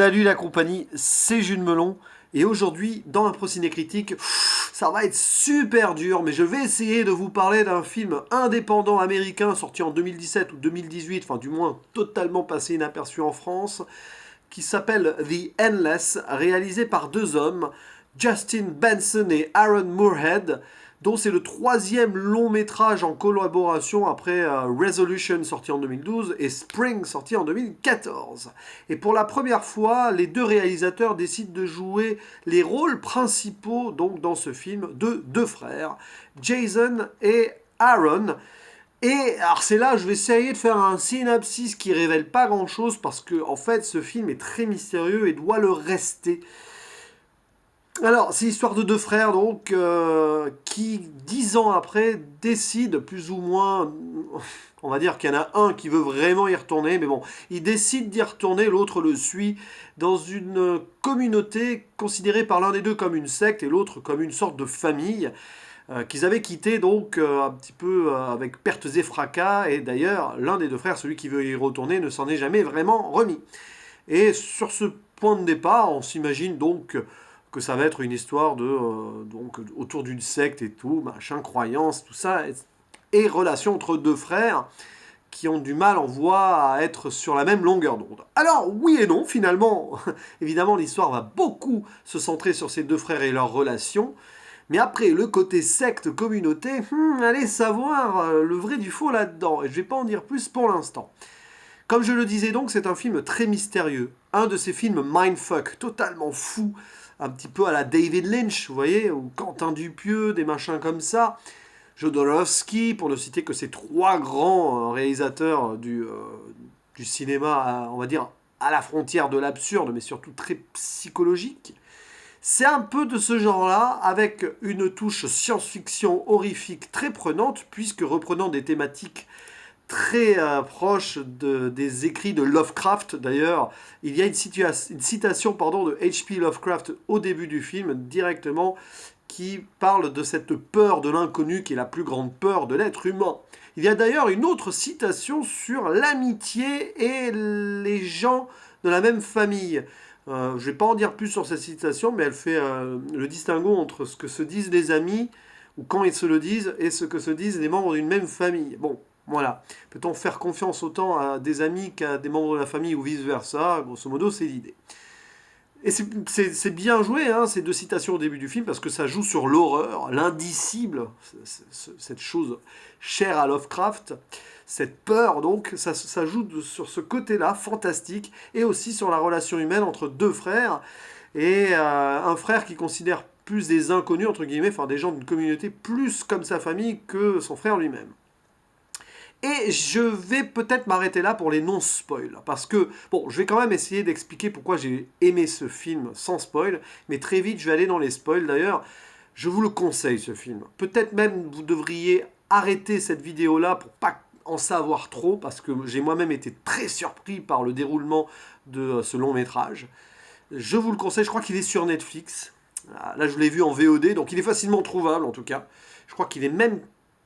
Salut la compagnie, c'est Jules Melon et aujourd'hui dans un Ciné Critique, ça va être super dur mais je vais essayer de vous parler d'un film indépendant américain sorti en 2017 ou 2018, enfin du moins totalement passé inaperçu en France, qui s'appelle The Endless, réalisé par deux hommes, Justin Benson et Aaron Moorhead, dont c'est le troisième long métrage en collaboration après Resolution sorti en 2012 et Spring sorti en 2014. Et pour la première fois, les deux réalisateurs décident de jouer les rôles principaux donc dans ce film de deux frères, Jason et Aaron. Et alors c'est là, je vais essayer de faire un synopsis qui révèle pas grand-chose parce que en fait ce film est très mystérieux et doit le rester. Alors, c'est l'histoire de deux frères, donc, qui, 10 ans après, décident, plus ou moins, on va dire qu'il y en a un qui veut vraiment y retourner, mais bon, il décide d'y retourner, l'autre le suit, dans une communauté considérée par l'un des deux comme une secte et l'autre comme une sorte de famille, qu'ils avaient quitté donc un petit peu avec pertes et fracas, et d'ailleurs, l'un des deux frères, celui qui veut y retourner, ne s'en est jamais vraiment remis. Et sur ce point de départ, on s'imagine donc que ça va être une histoire de donc autour d'une secte et tout, machin, croyance, tout ça, et relation entre deux frères qui ont du mal, on voit, à être sur la même longueur d'onde. Alors, oui et non, finalement, évidemment, l'histoire va beaucoup se centrer sur ces deux frères et leurs relations, mais après, le côté secte, communauté, allez savoir le vrai du faux là-dedans, et je vais pas en dire plus pour l'instant. Comme je le disais donc, c'est un film très mystérieux. Un de ces films mindfuck, totalement fou, un petit peu à la David Lynch, vous voyez, ou Quentin Dupieux, des machins comme ça. Jodorowsky, pour ne citer que ces trois grands réalisateurs du cinéma, on va dire, à la frontière de l'absurde, mais surtout très psychologique. C'est un peu de ce genre-là, avec une touche science-fiction horrifique très prenante, puisque reprenant des thématiques très proche des écrits de Lovecraft. D'ailleurs, il y a une citation pardon, de H.P. Lovecraft au début du film, directement, qui parle de cette peur de l'inconnu qui est la plus grande peur de l'être humain. Il y a d'ailleurs une autre citation sur l'amitié et les gens de la même famille. Je ne vais pas en dire plus sur cette citation, mais elle fait le distinguo entre ce que se disent les amis, ou quand ils se le disent, et ce que se disent les membres d'une même famille. Bon, voilà. Peut-on faire confiance autant à des amis qu'à des membres de la famille ou vice-versa? Grosso modo, c'est l'idée. Et c'est bien joué, hein, ces deux citations au début du film, parce que ça joue sur l'horreur, l'indicible, cette chose chère à Lovecraft, cette peur, donc, ça joue sur ce côté-là, fantastique, et aussi sur la relation humaine entre deux frères, et un frère qui considère plus des inconnus, entre guillemets, enfin des gens d'une communauté, plus comme sa famille que son frère lui-même. Et je vais peut-être m'arrêter là pour les non-spoils. Parce que, bon, je vais quand même essayer d'expliquer pourquoi j'ai aimé ce film sans spoil. Mais très vite, je vais aller dans les spoils. D'ailleurs, je vous le conseille, ce film. Peut-être même vous devriez arrêter cette vidéo-là pour pas en savoir trop. Parce que j'ai moi-même été très surpris par le déroulement de ce long métrage. Je vous le conseille, je crois qu'il est sur Netflix. Là, je l'ai vu en VOD, donc il est facilement trouvable en tout cas. Je crois qu'il est même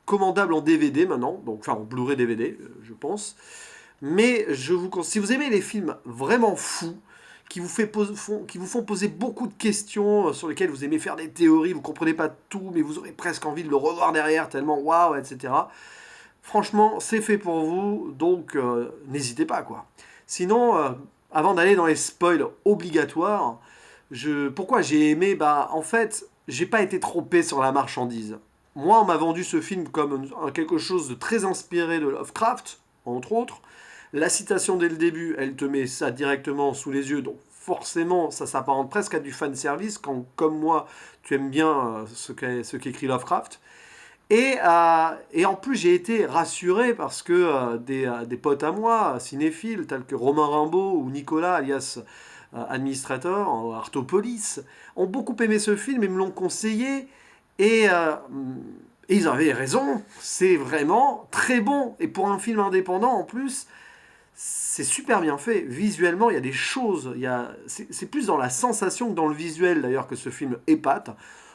commandable en DVD maintenant, donc enfin en Blu-ray DVD, je pense. Mais je vous conseille, si vous aimez les films vraiment fous, qui vous font poser beaucoup de questions, sur lesquelles vous aimez faire des théories, vous comprenez pas tout, mais vous aurez presque envie de le revoir derrière, tellement waouh, etc. Franchement, c'est fait pour vous, donc n'hésitez pas, quoi. Sinon, avant d'aller dans les spoils obligatoires, pourquoi j'ai aimé? Bah, en fait, j'ai pas été trompé sur la marchandise. Moi, on m'a vendu ce film comme quelque chose de très inspiré de Lovecraft, entre autres. La citation dès le début, elle te met ça directement sous les yeux, donc forcément, ça s'apparente presque à du fanservice, quand, comme moi, tu aimes bien ce qu'écrit Lovecraft. Et en plus, j'ai été rassuré parce que des potes à moi, cinéphiles, tels que Romain Rimbaud ou Nicolas, alias Administrator, Artopolis, ont beaucoup aimé ce film et me l'ont conseillé. Et, euh, et ils avaient raison, c'est vraiment très bon. Et pour un film indépendant, en plus, c'est super bien fait. Visuellement, il y a des choses. C'est plus dans la sensation que dans le visuel, d'ailleurs, que ce film épate.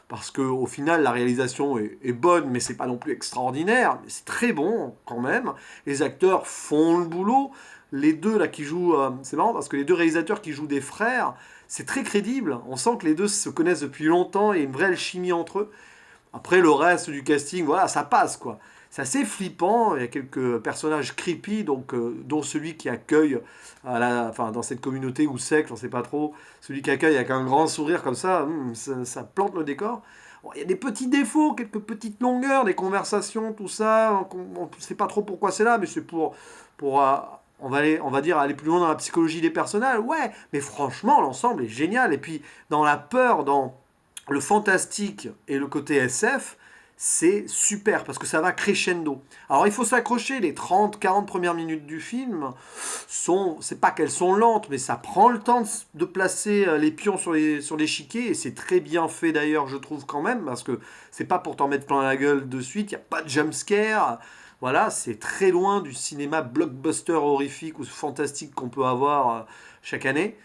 Parce qu'au final, la réalisation est bonne, mais c'est pas non plus extraordinaire. Mais c'est très bon, quand même. Les acteurs font le boulot. les deux là qui jouent, c'est marrant parce que les deux réalisateurs qui jouent des frères, c'est très crédible. On sent que les deux se connaissent depuis longtemps, il y a une vraie alchimie entre eux. Après, le reste du casting, voilà, ça passe, quoi. C'est assez flippant, il y a quelques personnages creepy, donc, dont celui qui accueille, enfin, dans cette communauté ou secte, on sait pas trop, celui qui accueille avec un grand sourire comme ça, ça plante le décor. Bon, il y a des petits défauts, quelques petites longueurs, des conversations, tout ça, on ne sait pas trop pourquoi c'est là, mais c'est pour on va dire, aller plus loin dans la psychologie des personnages, ouais, mais franchement, l'ensemble est génial, et puis, dans la peur, dans le fantastique et le côté SF, c'est super parce que ça va crescendo. Alors il faut s'accrocher, les 30-40 premières minutes du film c'est pas qu'elles sont lentes, mais ça prend le temps de placer les pions sur l'échiquier et c'est très bien fait d'ailleurs, je trouve quand même, parce que c'est pas pour t'en mettre plein la gueule de suite, il n'y a pas de jumpscare. Voilà, c'est très loin du cinéma blockbuster horrifique ou fantastique qu'on peut avoir chaque année.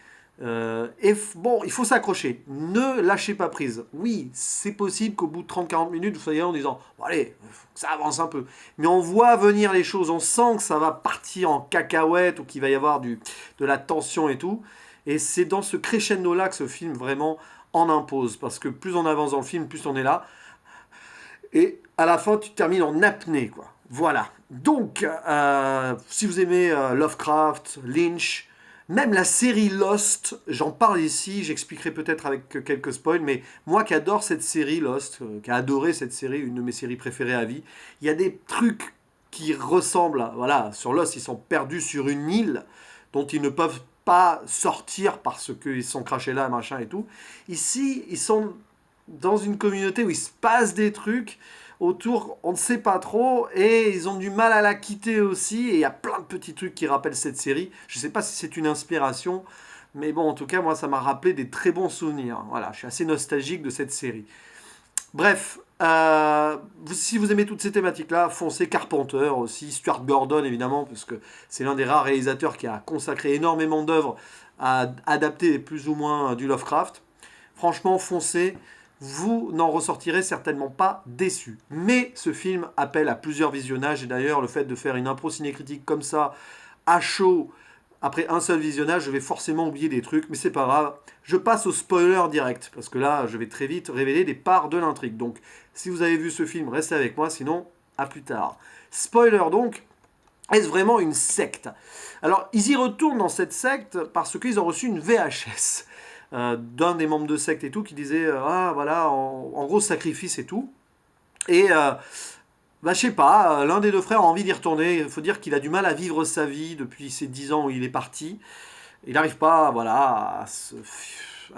Bon, il faut s'accrocher. Ne lâchez pas prise. Oui, c'est possible qu'au bout de 30-40 minutes, vous soyez en disant bon, allez, ça avance un peu. Mais on voit venir les choses, on sent que ça va partir en cacahuète ou qu'il va y avoir de la tension et tout. Et c'est dans ce crescendo-là que ce film vraiment en impose. Parce que plus on avance dans le film, plus on est là. Et à la fin, tu termines en apnée, quoi. Voilà. Donc, si vous aimez Lovecraft, Lynch, même la série Lost, j'en parle ici, j'expliquerai peut-être avec quelques spoils, mais moi qui adore cette série Lost, qui a adoré cette série, une de mes séries préférées à vie, il y a des trucs qui ressemblent, voilà, sur Lost, ils sont perdus sur une île dont ils ne peuvent pas sortir parce qu'ils sont crachés là, machin et tout. Ici, ils sont dans une communauté où il se passe des trucs autour, on ne sait pas trop, et ils ont du mal à la quitter aussi, et il y a plein de petits trucs qui rappellent cette série. Je ne sais pas si c'est une inspiration, mais bon, en tout cas, moi, ça m'a rappelé des très bons souvenirs. Voilà, je suis assez nostalgique de cette série. Bref, si vous aimez toutes ces thématiques-là, foncez Carpenter aussi, Stuart Gordon évidemment, parce que c'est l'un des rares réalisateurs qui a consacré énormément d'œuvres à adapter plus ou moins du Lovecraft. Franchement, foncez, vous n'en ressortirez certainement pas déçu. Mais ce film appelle à plusieurs visionnages, et d'ailleurs le fait de faire une impro cinécritique comme ça, à chaud, après un seul visionnage, je vais forcément oublier des trucs, mais c'est pas grave. Je passe au spoiler direct, parce que là, je vais très vite révéler des parts de l'intrigue. Donc, si vous avez vu ce film, restez avec moi, sinon, à plus tard. Spoiler donc, est-ce vraiment une secte? Alors, ils y retournent dans cette secte parce qu'ils ont reçu une VHS d'un des membres de secte et tout, qui disait, ah voilà, en gros, sacrifice et tout. Et bah, je sais pas, l'un des deux frères a envie d'y retourner. Il faut dire qu'il a du mal à vivre sa vie depuis ces 10 ans où il est parti. Il n'arrive pas, voilà, à se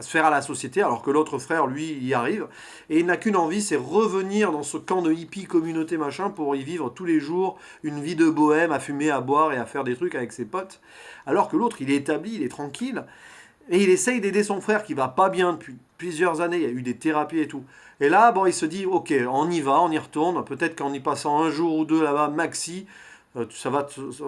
faire à la société, alors que l'autre frère, lui, y arrive. Et il n'a qu'une envie, c'est revenir dans ce camp de hippie communauté machin pour y vivre tous les jours une vie de bohème, à fumer, à boire et à faire des trucs avec ses potes. Alors que l'autre, il est établi, il est tranquille. Et il essaye d'aider son frère qui va pas bien depuis plusieurs années. Il y a eu des thérapies et tout. Et là, bon, il se dit, ok, on y va, on y retourne. Peut-être qu'en y passant un jour ou deux là-bas, maxi, ça va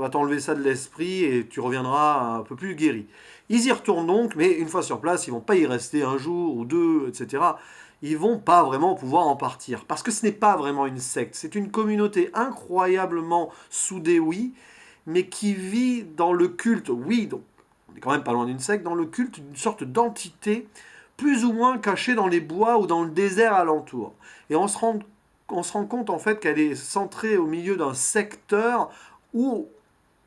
t'enlever ça de l'esprit et tu reviendras un peu plus guéri. Ils y retournent donc, mais une fois sur place, ils vont pas y rester un jour ou deux, etc. Ils vont pas vraiment pouvoir en partir. Parce que ce n'est pas vraiment une secte. C'est une communauté incroyablement soudée, oui, mais qui vit dans le culte, oui, donc on est quand même pas loin d'une secte, dans le culte d'une sorte d'entité plus ou moins cachée dans les bois ou dans le désert alentour. Et on se rend compte en fait qu'elle est centrée au milieu d'un secteur où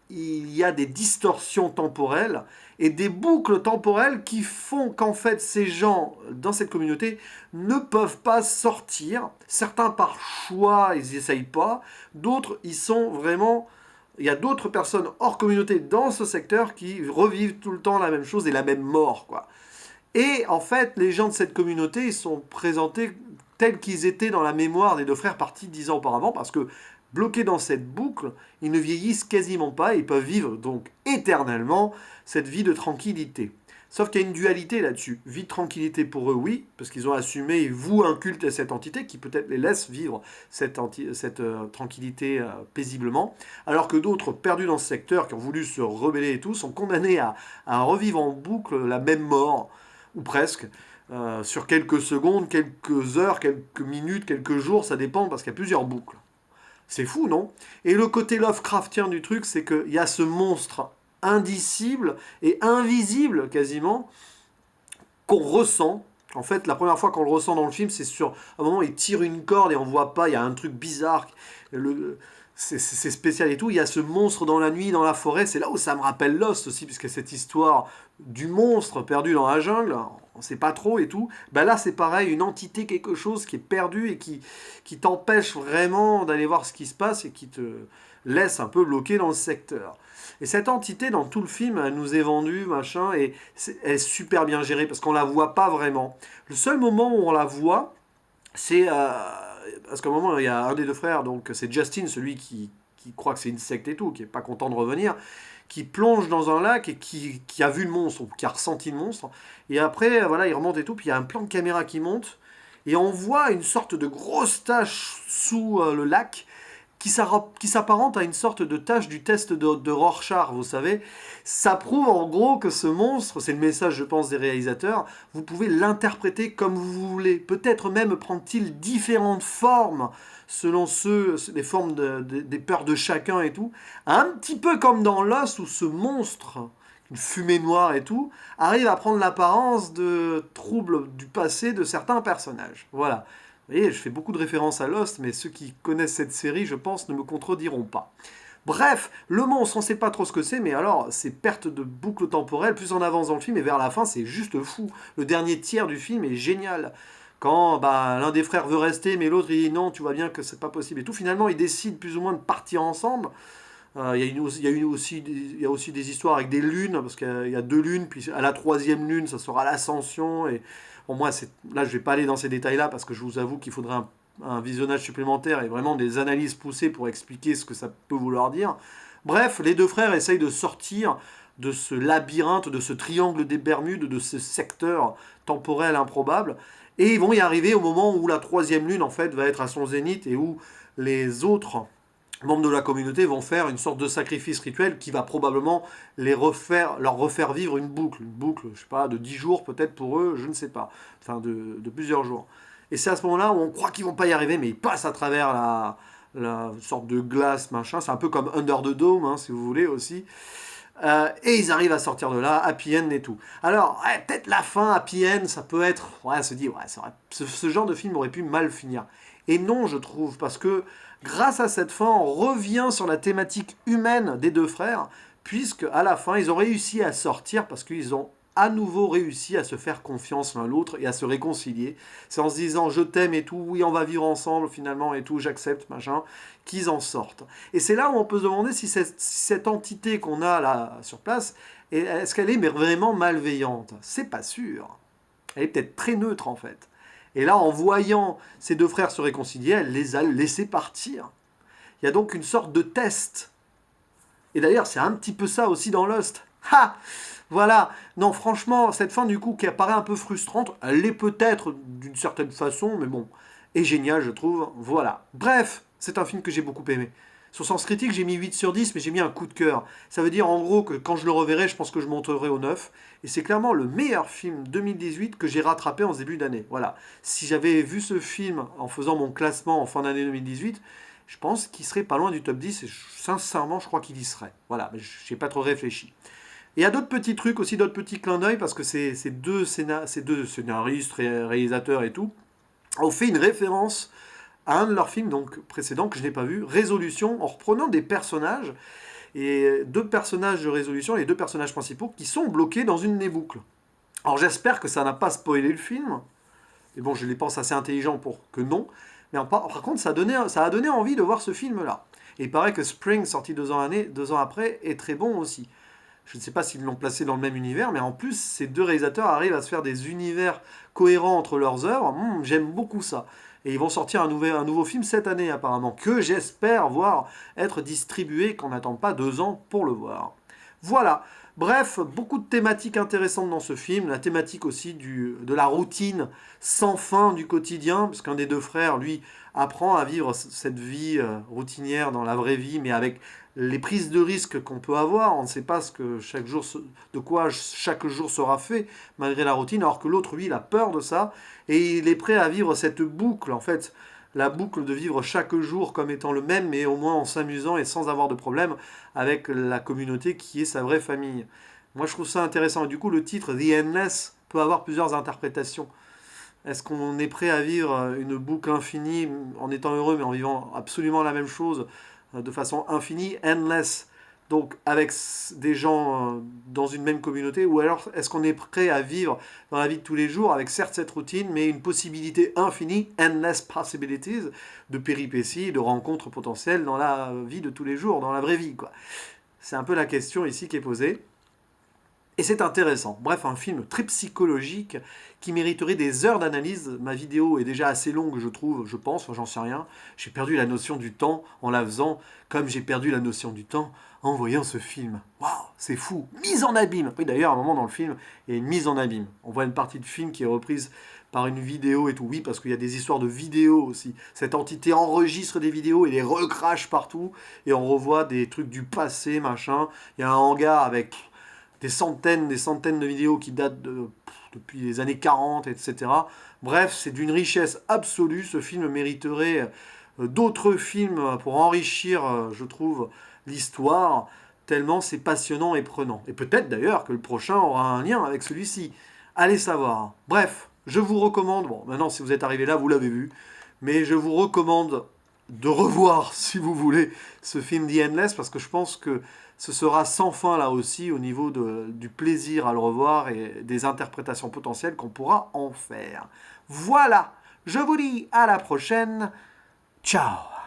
il y a des distorsions temporelles et des boucles temporelles qui font qu'en fait ces gens dans cette communauté ne peuvent pas sortir. Certains par choix, ils n'essayent pas. D'autres, ils sont vraiment... Il y a d'autres personnes hors communauté dans ce secteur qui revivent tout le temps la même chose et la même mort, quoi. Et en fait, les gens de cette communauté, ils sont présentés tels qu'ils étaient dans la mémoire des deux frères partis 10 ans auparavant, parce que bloqués dans cette boucle, ils ne vieillissent quasiment pas, et ils peuvent vivre donc éternellement cette vie de tranquillité. Sauf qu'il y a une dualité là-dessus. Vie de tranquillité pour eux, oui, parce qu'ils ont assumé, ils vouent un culte à cette entité qui peut-être les laisse vivre cette tranquillité paisiblement, alors que d'autres, perdus dans ce secteur, qui ont voulu se rebeller et tout, sont condamnés à revivre en boucle la même mort, ou presque, sur quelques secondes, quelques heures, quelques minutes, quelques jours, ça dépend, parce qu'il y a plusieurs boucles. C'est fou, non? Et le côté Lovecraftien du truc, c'est qu'il y a ce monstre indicible et invisible quasiment, qu'on ressent. En fait, la première fois qu'on le ressent dans le film, c'est sur un moment, il tire une corde et on voit pas, il y a un truc bizarre, c'est spécial et tout. Il y a ce monstre dans la nuit, dans la forêt, c'est là où ça me rappelle Lost aussi, puisque cette histoire du monstre perdu dans la jungle, on sait pas trop et tout. Ben là, c'est pareil, une entité, quelque chose qui est perdu et qui t'empêche vraiment d'aller voir ce qui se passe et qui te laisse un peu bloqué dans le secteur. Et cette entité, dans tout le film, elle nous est vendue, machin, et elle est super bien gérée parce qu'on la voit pas vraiment. Le seul moment où on la voit, c'est parce qu'à un moment, il y a un des deux frères, donc c'est Justin, celui qui croit que c'est une secte et tout, qui est pas content de revenir, qui plonge dans un lac et qui a vu le monstre, ou qui a ressenti le monstre. Et après, voilà, il remonte et tout, puis il y a un plan de caméra qui monte, et on voit une sorte de grosse tache sous le lac, qui s'apparente à une sorte de tâche du test de Rorschach, vous savez. Ça prouve en gros que ce monstre, c'est le message je pense des réalisateurs, vous pouvez l'interpréter comme vous voulez. Peut-être même prend-il différentes formes selon les formes des peurs de chacun et tout. Un petit peu comme dans Lost où ce monstre, une fumée noire et tout, arrive à prendre l'apparence de troubles du passé de certains personnages. Voilà. Vous voyez, je fais beaucoup de références à Lost, mais ceux qui connaissent cette série, je pense, ne me contrediront pas. Bref, le monstre, on ne sait pas trop ce que c'est, mais alors, ces pertes de boucle temporelle, plus on avance dans le film, et vers la fin, c'est juste fou. Le dernier tiers du film est génial. Quand l'un des frères veut rester, mais l'autre, il dit non, tu vois bien que c'est pas possible et tout. Finalement, ils décident plus ou moins de partir ensemble. Il y a aussi des histoires avec des lunes, parce qu'il y a deux lunes, puis à la troisième lune, ça sera l'ascension, et bon, moi, là, je vais pas aller dans ces détails-là, parce que je vous avoue qu'il faudrait un visionnage supplémentaire et vraiment des analyses poussées pour expliquer ce que ça peut vouloir dire. Bref, les deux frères essayent de sortir de ce labyrinthe, de ce triangle des Bermudes, de ce secteur temporel improbable, et ils vont y arriver au moment où la troisième lune, en fait, va être à son zénith, et où les autres membres de la communauté vont faire une sorte de sacrifice rituel qui va probablement leur refaire vivre une boucle, je sais pas, de 10 jours peut-être pour eux, je ne sais pas, enfin de plusieurs jours. Et c'est à ce moment-là où on croit qu'ils vont pas y arriver, mais ils passent à travers la sorte de glace, machin, c'est un peu comme Under the Dome, hein, si vous voulez aussi. Et ils arrivent à sortir de là, happy end et tout. Alors, ouais, peut-être la fin, happy end, ça peut être... Ouais, on se dit, ouais, ce genre de film aurait pu mal finir. Et non, je trouve, parce que grâce à cette fin, on revient sur la thématique humaine des deux frères, puisque à la fin, ils ont réussi à sortir, parce qu'ils ont à nouveau réussi à se faire confiance l'un l'autre et à se réconcilier. C'est en se disant je t'aime et tout, oui on va vivre ensemble finalement et tout, j'accepte, machin, qu'ils en sortent. Et c'est là où on peut se demander si cette entité qu'on a là sur place, est-ce qu'elle est vraiment malveillante? C'est pas sûr. Elle est peut-être très neutre en fait. Et là, en voyant ces deux frères se réconcilier, elle les a laissés partir. Il y a donc une sorte de test. Et d'ailleurs, c'est un petit peu ça aussi dans Lost. Ha! Voilà. Non, franchement, cette fin du coup qui apparaît un peu frustrante, elle l'est peut-être d'une certaine façon, mais bon, est géniale, je trouve. Voilà. Bref, c'est un film que j'ai beaucoup aimé. Sur Sens Critique, j'ai mis 8 sur 10, mais j'ai mis un coup de cœur. Ça veut dire en gros que quand je le reverrai, je pense que je monterai au 9. Et c'est clairement le meilleur film 2018 que j'ai rattrapé en ce début d'année. Voilà. Si j'avais vu ce film en faisant mon classement en fin d'année 2018, je pense qu'il serait pas loin du top 10. Et sincèrement, je crois qu'il y serait. Voilà, mais j'ai pas trop réfléchi. Et il y a d'autres petits trucs aussi, d'autres petits clins d'œil, parce que ces deux scénaristes, réalisateurs et tout, ont fait une référence à un de leurs films donc précédents que je n'ai pas vu, Résolution, en reprenant des personnages, et deux personnages de Résolution, les deux personnages principaux, qui sont bloqués dans une boucle. Alors j'espère que ça n'a pas spoilé le film, et bon je les pense assez intelligents pour que non, mais par contre ça a donné envie de voir ce film-là. Et il paraît que Spring, sorti 2 ans après, est très bon aussi. Je ne sais pas s'ils l'ont placé dans le même univers, mais en plus, ces deux réalisateurs arrivent à se faire des univers cohérents entre leurs œuvres. J'aime beaucoup ça. Et ils vont sortir un nouveau film cette année, apparemment, que j'espère voir être distribué, qu'on n'attend pas 2 ans pour le voir. Voilà. Bref, beaucoup de thématiques intéressantes dans ce film. La thématique aussi de la routine sans fin du quotidien, parce qu'un des deux frères, lui, apprend à vivre cette vie routinière dans la vraie vie, mais avec les prises de risques qu'on peut avoir. On ne sait pas de quoi chaque jour sera fait, malgré la routine, alors que l'autre, lui, il a peur de ça, et il est prêt à vivre cette boucle, en fait, la boucle de vivre chaque jour comme étant le même, mais au moins en s'amusant et sans avoir de problème avec la communauté qui est sa vraie famille. Moi, je trouve ça intéressant. Et du coup, le titre The Endless peut avoir plusieurs interprétations. Est-ce qu'on est prêt à vivre une boucle infinie en étant heureux, mais en vivant absolument la même chose de façon infinie, endless, donc avec des gens dans une même communauté, ou alors est-ce qu'on est prêt à vivre dans la vie de tous les jours avec certes cette routine, mais une possibilité infinie, endless possibilities, de péripéties, de rencontres potentielles dans la vie de tous les jours, dans la vraie vie, quoi. C'est un peu la question ici qui est posée. Et c'est intéressant. Bref, un film très psychologique qui mériterait des heures d'analyse. Ma vidéo est déjà assez longue, je trouve, je pense, enfin, j'en sais rien. J'ai perdu la notion du temps en la faisant, comme j'ai perdu la notion du temps en voyant ce film. Waouh, c'est fou. Mise en abîme. Oui, d'ailleurs, à un moment dans le film, il y a une mise en abîme. On voit une partie de film qui est reprise par une vidéo et tout. Oui, parce qu'il y a des histoires de vidéos aussi. Cette entité enregistre des vidéos et les recrache partout. Et on revoit des trucs du passé, machin. Il y a un hangar avec des centaines de vidéos qui datent depuis les années 40, etc. Bref, c'est d'une richesse absolue. Ce film mériterait d'autres films pour enrichir, je trouve, l'histoire, tellement c'est passionnant et prenant. Et peut-être d'ailleurs que le prochain aura un lien avec celui-ci. Allez savoir. Bref, je vous recommande, bon, maintenant si vous êtes arrivé là, vous l'avez vu, mais je vous recommande de revoir, si vous voulez, ce film The Endless, parce que je pense que ce sera sans fin là aussi au niveau du plaisir à le revoir et des interprétations potentielles qu'on pourra en faire. Voilà, je vous dis à la prochaine. Ciao.